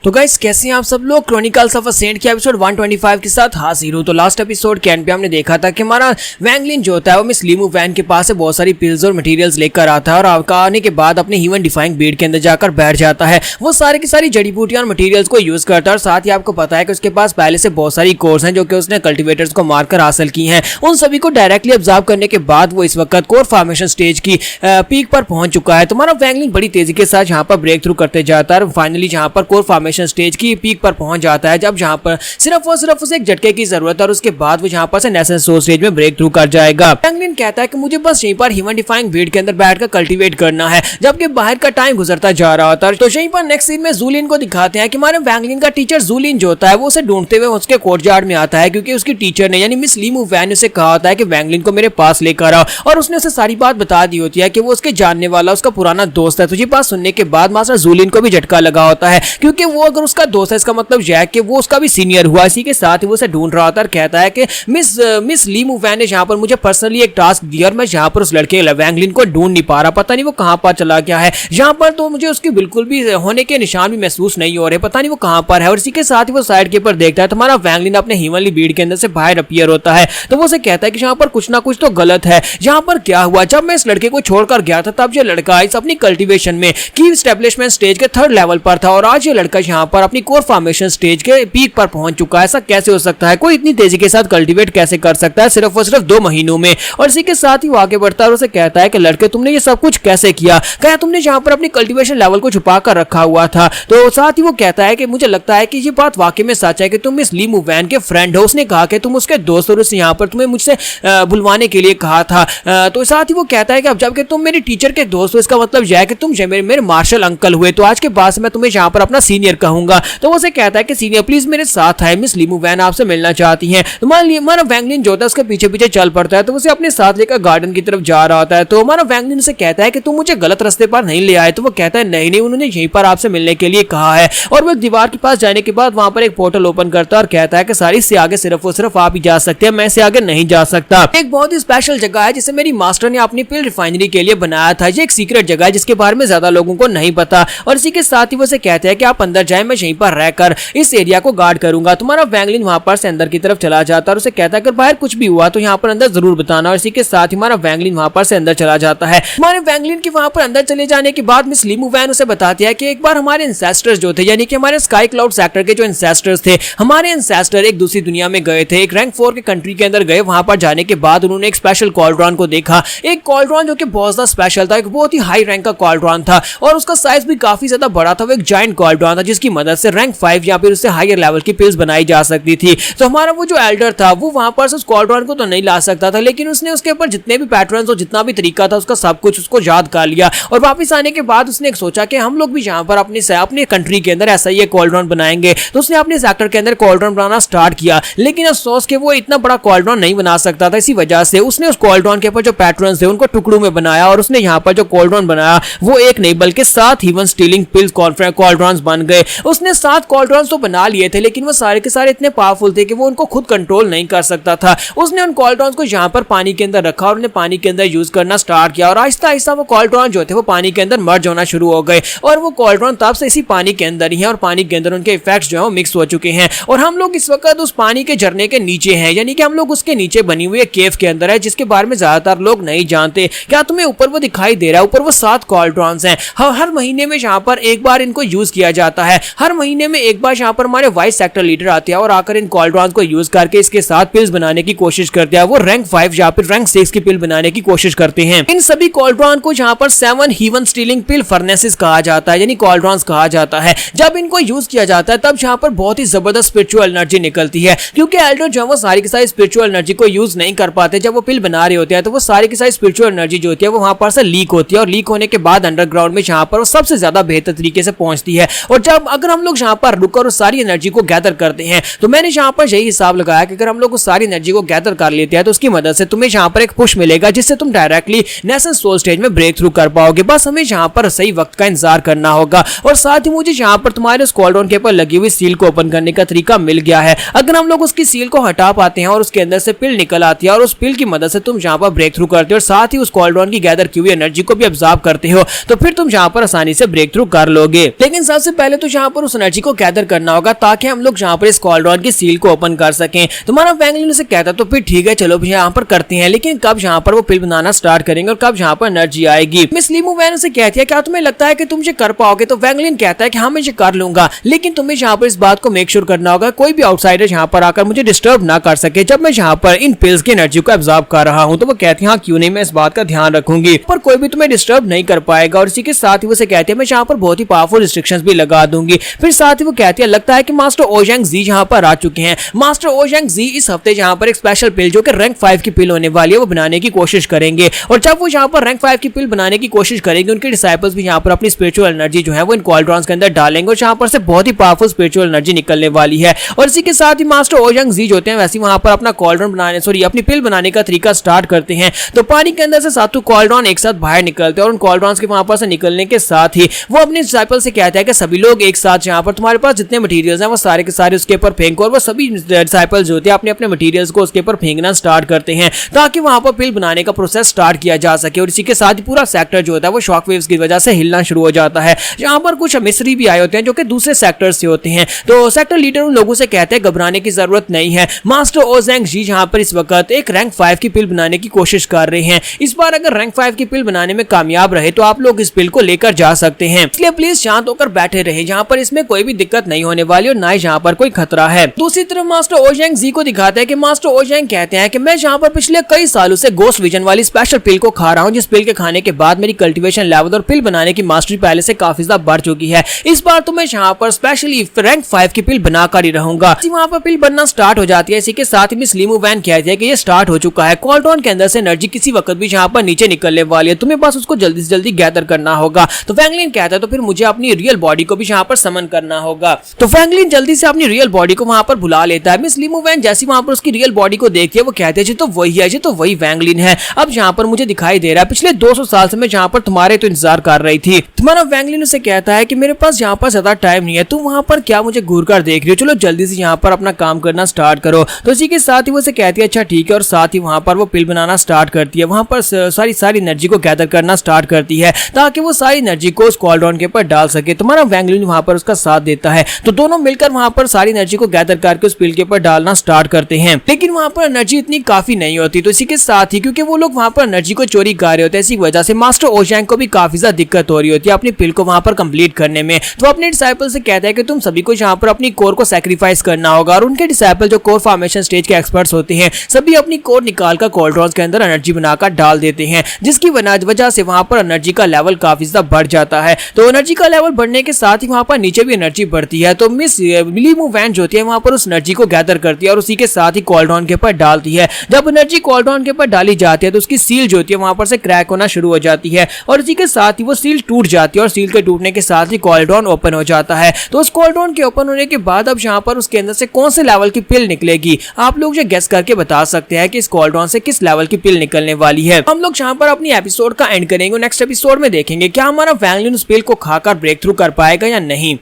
तो गाइस कैसे हैं आप सब लोग। क्रॉनिकल्स ऑफ अ सेंट के एपिसोड 125 के साथ हाजिर हूं। तो लास्ट एपिसोड के एंड पे हमने देखा था कि हमारा वैंगलिन जो होता है वो मिस लीमू वैन के पास से बहुत सारी पिल्स और मटेरियल्स लेकर आता है और आने के बाद अपने ह्यूमन डिफाइंग ब्रीड के अंदर जाकर बैठ जाता है। वो सारी की सारी जड़ी बूटियां और मटेरियल्स को यूज करता है और साथ ही आपको पता है कि उसके पास पहले से बहुत सारी कोर्स हैं जो कि उसने कल्टिवेटर्स को मारकर हासिल की हैं। उन सभी को डायरेक्टली ऑब्जर्व करने के बाद वो इस वक्त कोर फॉर्मेशन स्टेज की पीक पर पहुंच चुका है। तो हमारा वैंगलिन बड़ी तेजी के साथ यहाँ पर ब्रेक थ्रू करते जाता है और फाइनली जहाँ पर कोर फॉर्मेशन स्टेज की पीक पर पहुंच जाता है, जब जहां पर सिर्फ और सिर्फ उसे एक झटके की जरूरत है और उसके बाद वो जहां पर से नेशनल सोर्स स्टेज में ब्रेक थ्रू कर जाएगा। वैंगलिन कहता है कि मुझे बस यहीं पर ह्यूमन डिफाइंग ब्रीड के अंदर बैठकर कल्टीवेट करना है, जबकि बाहर का टाइम गुजरता जा रहा होता है। तो यहीं पर नेक्स्ट सीन में जूलिन को दिखाते हैं कि हमारे वैंगलिन का टीचर जूलिन जो होता है वो उसे ढूंढते हुए उसके कोर्टयार्ड में आता है, क्योंकि उसकी टीचर ने यानी मिस लीमू वैन ने उसे कहा होता है कि वैंगलिन को मेरे पास लेकर आओ और उसने उसे सारी बात बता दी होती है कि वो उसके जानने वाला उसका पुराना दोस्त है। तो ये बात सुनने के बाद मास्टर जूलिन को भी झटका लगा होता है, क्योंकि वो अगर उसका दोस्त है इसका मतलब यह है कि वो उसका भी सीनियर हुआ। इसी के साथ ही वो उसे ढूंढ रहा था और कहता है कि मिस लीमू वैन ने यहाँ पर मुझे पर्सनली एक टास्क दिया और मैं यहाँ पर उस लड़के वैंगलिन को ढूंढ नहीं पा रहा, पता नहीं वो कहाँ पर चला गया है। यहाँ पर तो मुझे उसकी बिल्कुल भी होने के निशान भी महसूस नहीं हो रहे, पता नहीं वो कहाँ पर है। और इसी के साथ ही वो साइड के ऊपर देखता है तो हमारा वैंगलिन अपने ह्यूमनली ब्रीड के अंदर से बाहर अपीयर होता है। तो वो उसे कहता है कि यहाँ पर कुछ ना कुछ तो गलत है। यहाँ पर क्या हुआ, जब मैं इस लड़के को छोड़कर गया था तब ये लड़का इस अपनी कल्टिवेशन में की एस्टेब्लिशमेंट स्टेज के 3rd लेवल पर था और आज ये लड़का यहाँ पर अपनी कोर फॉर्मेशन स्टेज के पीक पर पहुंच चुका है। ऐसा कैसे हो सकता है, कोई इतनी तेजी के साथ कल्टीवेट कैसे कर सकता है सिर्फ और सिर्फ 2 महीनों में। और इसी के साथ ही वो आगे बढ़ता है और उसे कहता है कि लड़के तुमने ये सब कुछ कैसे किया, क्या तुमने यहाँ पर अपनी कल्टीवेशन लेवल को छुपा कर रखा हुआ था। तो साथ ही वो कहता है कि मुझे लगता है कि ये बात वाकई में सच है कि तुम इस लीमू वैन के फ्रेंड हो। उसने कहा कि तुम उसके दोस्त और उसने यहाँ पर तुम्हें मुझसे बुलवाने के लिए कहा था। तो साथ ही वो कहता है कि अब जबकि तुम मेरी टीचर के दोस्त हो इसका मतलब यह है कि तुम मेरे मार्शल अंकल हुए, तो आज के बाद मैं तुम्हें यहाँ पर अपना सीनियर कहूंगा। तो वो उसे कहता है कि सीनियर प्लीज मेरे साथ है, मिस लीमू वैन आपसे मिलना चाहती हैं। तो हमारा वैंगलिन जो होता है उसके पीछे पीछे चल पड़ता है, तो उसे अपने साथ लेकर गार्डन की तरफ जा रहा होता है। तो हमारा वैंगलिन से कहता है कि तुम मुझे गलत रास्ते पर नहीं ले आए। तो वो कहता है नहीं नहीं, उन्होंने यहीं पर आपसे मिलने के लिए कहा है। और वो दीवार के पास जाने के बाद वहां पर एक पोर्टल ओपन करता है और कहता है कि सारी से आगे सिर्फ और सिर्फ आप ही जा सकते हैं, मैं से आगे नहीं जा सकता। एक बहुत ही स्पेशल जगह है जिसे मेरी मास्टर ने अपनी पिल रिफाइनरी के लिए बनाया था। ये एक सीक्रेट जगह है जिसके बारे में ज्यादा लोगों को नहीं पता। और इसी के साथ ही वो कहते हैं कि आप अंदर जाए, मैं यहीं पर रहकर इस एरिया को गार्ड करूंगा। तुम्हारा वैंगलिन वहां पर से अंदर की तरफ चला जाता है और उसे कहता है अगर बाहर कुछ भी हुआ तो यहाँ पर अंदर जरूर बताना। और इसी के साथ ही हमारा वैंगलिन वहां पर से अंदर चला जाता है। हमारे वैंगलिन के वहां पर अंदर चले जाने के बाद मिस लीमू वैन उसे बताती है कि एक बार हमारे एंसेस्टर्स जो थे यानी कि हमारे स्काई क्लाउड सेक्टर के जो एंसेस्टर्स थे, हमारे एंसेस्टर एक दूसरी दुनिया में गए थे, एक रैंक 4 के कंट्री के अंदर गए। वहां पर जाने के बाद उन्होंने एक स्पेशल कॉल्ड्रॉन को देखा, एक कॉल्ड्रॉन जो कि बहुत ज्यादा स्पेशल था, एक बहुत ही हाई रैंक का कॉल्ड्रॉन था और उसका साइज भी काफी ज्यादा बड़ा था। वो एक जायंट कॉल्ड्रॉन था जिसकी मदद से रैंक 5 या फिर उससे हायर लेवल की पिल्स बनाई जा सकती थी। तो हमारा वो जो एल्डर था वो वहां पर उस कॉल्ड्रॉन को तो नहीं ला सकता था, लेकिन उसने उसके ऊपर जितने भी पैटर्न्स और जितना भी तरीका था उसका सब कुछ उसको याद कर लिया। और वापस आने के बाद उसने एक सोचा कि हम लोग भी यहाँ पर अपने कंट्री के अंदर ऐसा ही एक कॉल्ड्रॉन बनाएंगे। तो उसने अपने सेक्टर के अंदर कॉल्ड्रॉन बनाना स्टार्ट किया, लेकिन अफसोस के वो इतना बड़ा कॉल्ड्रॉन नहीं बना सकता था। इसी वजह से उसने उस कॉल्ड्रॉन के ऊपर जो पैटर्न्स थे उनको टुकड़ों में बनाया और उसने यहाँ पर जो कॉल्ड्रॉन बनाया वो एक नहीं बल्कि 7 ह्यूमन स्टीलिंग पिल्स कॉल्ड्रॉन्स बन गए। उसने 7 कॉल्ड्रॉन्स तो बना लिए थे, लेकिन वो सारे के सारे इतने पावरफुल थे कि वो उनको खुद कंट्रोल नहीं कर सकता था। उसने उन कॉल्ड्रॉन्स को यहाँ पर पानी के अंदर रखा और उन्हें पानी के अंदर यूज करना स्टार्ट किया और आहिस्ता आहिस्ता वो कॉल्ड्रॉन जो थे वो पानी के अंदर मर्ज होना शुरू हो गए और वो कॉल्ड्रॉन तब से इसी पानी के अंदर ही है और पानी के अंदर उनके इफेक्ट्स जो है मिक्स हो चुके हैं। और हम लोग इस वक्त उस पानी के झरने के नीचे हैं, यानी कि हम लोग उसके नीचे बनी हुई केव के अंदर है, जिसके बारे में ज्यादातर लोग नहीं जानते। क्या तुम्हें ऊपर वो दिखाई दे रहा है, ऊपर वो 7 कॉल्ड्रॉन्स हैं। हर महीने में यहाँ पर एक बार इनको यूज किया जाता है। हर महीने में एक बार यहाँ पर हमारे वाइस सेक्टर लीडर आते हैं और आकर इन कॉल्ड्रॉन्स को यूज करके इसके साथ पिल्स बनाने की कोशिश करते हैं। वो रैंक 5 या फिर रैंक 6 की पिल बनाने की कोशिश करते हैं। इन सभी कॉल्ड्रॉन को यहाँ पर 7 ह्यूमन स्टीलिंग पिल फर्नेसेस कहा जाता है, यानी कॉल्ड्रॉन्स कहा जाता है। जब इनको यूज किया जाता है तब यहाँ पर बहुत ही जबरदस्त स्पिरिचुअल एनर्जी निकलती है, क्योंकि एल्डर जो है वो सारी की सारी स्पिरिचुअल एनर्जी को यूज नहीं कर पाते। जब वो पिल बना रहे होते हैं तो वो सारी की सारी स्पिरिचुअल एनर्जी जो होती है वो वहां पर से लीक होती है और लीक होने के बाद अंडरग्राउंड में यहाँ पर वो सबसे ज्यादा बेहतर तरीके से पहुंचती है। और जब अगर हम लोग यहाँ पर रुककर उस सारी एनर्जी को गैदर करते हैं तो मैंने यहाँ पर यही हिसाब लगाया कि अगर हम लोग उस सारी एनर्जी को गैदर कर लेते हैं तो उसकी मदद से तुम्हें यहाँ पर एक पुश मिलेगा जिससे तुम डायरेक्टली नेशनल सोल स्टेज में ब्रेक थ्रू कर पाओगे। बस हमें यहाँ पर सही वक्त का इंतजार करना होगा। और साथ ही मुझे यहाँ पर तुम्हारे उस कॉल्ड्रॉन के ऊपर लगी हुई सील को ओपन करने का तरीका मिल गया है। अगर हम लोग उसकी सील को हटा पाते हैं और उसके अंदर से पिल निकल आती है और उस पिल की मदद से तुम यहाँ पर ब्रेक थ्रू करते हो और साथ ही उस कॉल्ड्रॉन की गैदर की हुई एनर्जी को भी ऑब्जर्व करते हो तो फिर तुम यहाँ पर आसानी से ब्रेक थ्रू कर लोगे। लेकिन सबसे पहले तो यहाँ पर उस एनर्जी को गैदर करना होगा ताकि हम लोग यहाँ पर इस कॉल्ड्रॉन की सील को ओपन कर सकें। तुम्हारा वैंगलिन उसे कहता तो फिर ठीक है चलो यहाँ पर करते हैं, लेकिन कब यहाँ पर वो पिल बनाना स्टार्ट करेंगे और कब यहाँ पर एनर्जी आएगी। मिस लीमू वैन उसे कहती है क्या तुम्हें लगता है कि तुम ये कर पाओगे? तो वैंगलिन कहता है कि हाँ मैं ये कर लूंगा, लेकिन तुम्हें यहाँ पर इस बात को मेक श्योर करना होगा कोई भी आउटसाइडर यहाँ पर आकर मुझे डिस्टर्ब ना कर सके जब मैं यहाँ पर इन पिल्स की एनर्जी को एब्जॉर्ब कर रहा हूँ। तो वो कहती है हाँ क्यों नहीं, मैं इस बात का ध्यान रखूंगी, पर कोई भी तुम्हें डिस्टर्ब नहीं कर पाएगा। और इसी के साथ ही वो कहती है मैं यहाँ पर बहुत ही पावरफुल रिस्ट्रिक्शंस भी लगा दूंगी। फिर साथ ही वो कहती है लगता है कि मास्टर ओजैंग जी यहाँ पर आ चुके हैं। मास्टर ओजैंग जी इस हफ्ते यहाँ पर एक स्पेशल पिल जो कि रैंक 5 की पिल होने वाली है वो बनाने की कोशिश करेंगे, और जब वो यहाँ पर रैंक 5 की पिल बनाने की कोशिश करेंगे उनके डिसाइपल्स भी यहाँ पर अपनी स्पिरिचुअल एनर्जी जो है वो इन कॉल्ड्रॉन्स के अंदर डालेंगे और यहाँ पर से बहुत ही पावरफुल स्पिरिचुअल एनर्जी निकलने वाली है। और इसी के साथ ही मास्टर ओजैंग जी होते हैं वैसे वहां पर अपना कॉल्ड्रॉन बनाने अपनी पिल बनाने का तरीका स्टार्ट करते हैं। तो पानी के अंदर से सातों कॉल्ड्रॉन एक साथ बाहर निकलते हैं और उन कॉल्ड्रॉन्स के वहां पर से निकलने के साथ ही वो अपने डिसाइपल से कहता है कि सभी लोग एक साथ यहाँ पर तुम्हारे पास जितने मटेरियल्स हैं वो सारे के सारे उसके ऊपर फेंको, और वो सभी डिसाइपल्स जो होते हैं अपने अपने मटेरियल्स को उसके ऊपर फेंकना स्टार्ट करते हैं ताकि वहां पर पिल बनाने का प्रोसेस स्टार्ट किया जा सके। और इसी के साथ ही पूरा सेक्टर जो होता है वो शॉक वेव्स की वजह से हिलना शुरू हो जाता है। यहाँ पर कुछ मिस्री भी आए होते हैं जो कि दूसरे सेक्टर से होते हैं। तो सेक्टर लीडर उन लोगों से कहते हैं घबराने की जरूरत नहीं है, मास्टर ओजैंग जी यहाँ पर इस वक्त एक रैंक 5 की पिल बनाने की कोशिश कर रहे हैं। इस बार अगर रैंक 5 की पिल बनाने में कामयाब रहे तो आप लोग इस पिल को लेकर जा सकते हैं, इसलिए प्लीज शांत होकर बैठे रहे, यहाँ पर इसमें कोई भी दिक्कत नहीं होने वाली और ना ही यहाँ पर कोई खतरा है। दूसरी तरफ मास्टर ओजैंग जी को दिखाते हैं कि मास्टर ओजैंग कहते हैं कि मैं यहाँ पर पिछले कई सालों से गोस्ट विजन वाली स्पेशल पिल को खा रहा हूँ, जिस पिल के खाने के बाद मेरी कल्टीवेशन लेवल और पिल बनाने की मास्टरी पहले से काफी ज्यादा बढ़ चुकी है। इस बार तो मैं यहाँ पर स्पेशली रैंक 5 की पिल बनाकर ही रहूंगा। वहां पर पिल बनना स्टार्ट हो जाती है। इसी के साथ ही मिस लीमू वैन कहती है कि ये स्टार्ट हो चुका है, कॉल्ड्रॉन के अंदर से एनर्जी किसी वक्त भी यहाँ पर नीचे निकलने वाली है, तुम्हें बस उसको जल्दी से जल्दी गैदर करना होगा। तो वैंगलिन कहता है तो फिर मुझे अपनी रियल बॉडी को भी यहाँ पर समन करना होगा। तो वैंगलिन जल्दी से अपनी रियल बॉडी को वहां पर बुला लेता है। मिस लीमू वैन जैसी वहां पर उसकी रियल बॉडी को देखती है वो कहते हैं तो वही है, तो वही वैंगलिन है, अब यहाँ पर मुझे दिखाई दे रहा है, पिछले 200 साल से मैं यहाँ पर तुम्हारे तो इंतजार कर रही थी। तुम्हारा वैंगलिन उसे कहता है कि मेरे पास यहाँ पर ज्यादा टाइम नहीं है, तुम वहां पर क्या मुझे घूर कर देख रही हो, चलो जल्दी से यहाँ पर अपना काम करना स्टार्ट करो। तो इसी के साथ ही वो कहती है अच्छा ठीक है, और साथ ही वहां पर वो पिल बनाना स्टार्ट करती है, वहां पर सारी एनर्जी को गैदर करना स्टार्ट करती है ताकि वो सारी एनर्जी को उस कॉल्ड्रॉन के ऊपर डाल सके। तुम्हारा वैंगलिन वहां पर उसका साथ देता है, तो दोनों मिलकर वहां पर सारी एनर्जी को गैदर करके उस पिल के ऊपर डालना स्टार्ट करते हैं, लेकिन वहां पर एनर्जी इतनी काफी नहीं होती। तो इसी के साथ ही क्योंकि वो लोग वहां पर एनर्जी को चोरी कर रहे होते हैं, इसी वजह से मास्टर ओजैंग को भी काफी ज्यादा दिक्कत हो रही होती है अपनी पिल को वहां पर कंप्लीट करने में। तो अपने डिसाइपल से कहता है कि तुम सभी को यहाँ पर अपनी कोर को सैक्रिफाइस करना होगा, और उनके डिसाइपल जो कोर फॉर्मेशन स्टेज के एक्सपर्ट्स होते हैं सभी अपनी कोर निकालकर कॉल्ड्रॉन्स के अंदर एनर्जी बनाकर डाल देते हैं, जिसकी वजह से वहां पर एनर्जी का लेवल काफी ज्यादा बढ़ जाता है। तो एनर्जी का लेवल बढ़ने के साथ ही वहां पर नीचे भी एनर्जी बढ़ती है। तो मिस लीमू वैन जो होती है वहां पर उस एनर्जी को गैदर करती है और उसी के साथ ही कॉल्ड्रॉन के ऊपर डालती है। जब एनर्जी कॉल्ड्रॉन के ऊपर डाली जाती है तो उसकी सील जो होती है वहां पर से क्रैक होना शुरू हो जाती है, और इसी के साथ ही वो सील टूट जाती है, और सील के टूटने के साथ ही कॉल्ड्रॉन ओपन हो जाता है। तो उस कॉल्ड्रॉन के ओपन होने के बाद अब यहाँ पर उसके अंदर से कौन से लेवल की पिल निकलेगी, आप लोग जो गेस करके बता सकते हैं कि इस कॉल्ड्रॉन से किस लेवल की पिल निकलने वाली है। हम लोग यहाँ पर अपनी एपिसोड का एंड करेंगे, नेक्स्ट एपिसोड में देखेंगे क्या हमारा वैंगलिन उस पिल को खाकर ब्रेक थ्रू कर पाएगा या नहीं।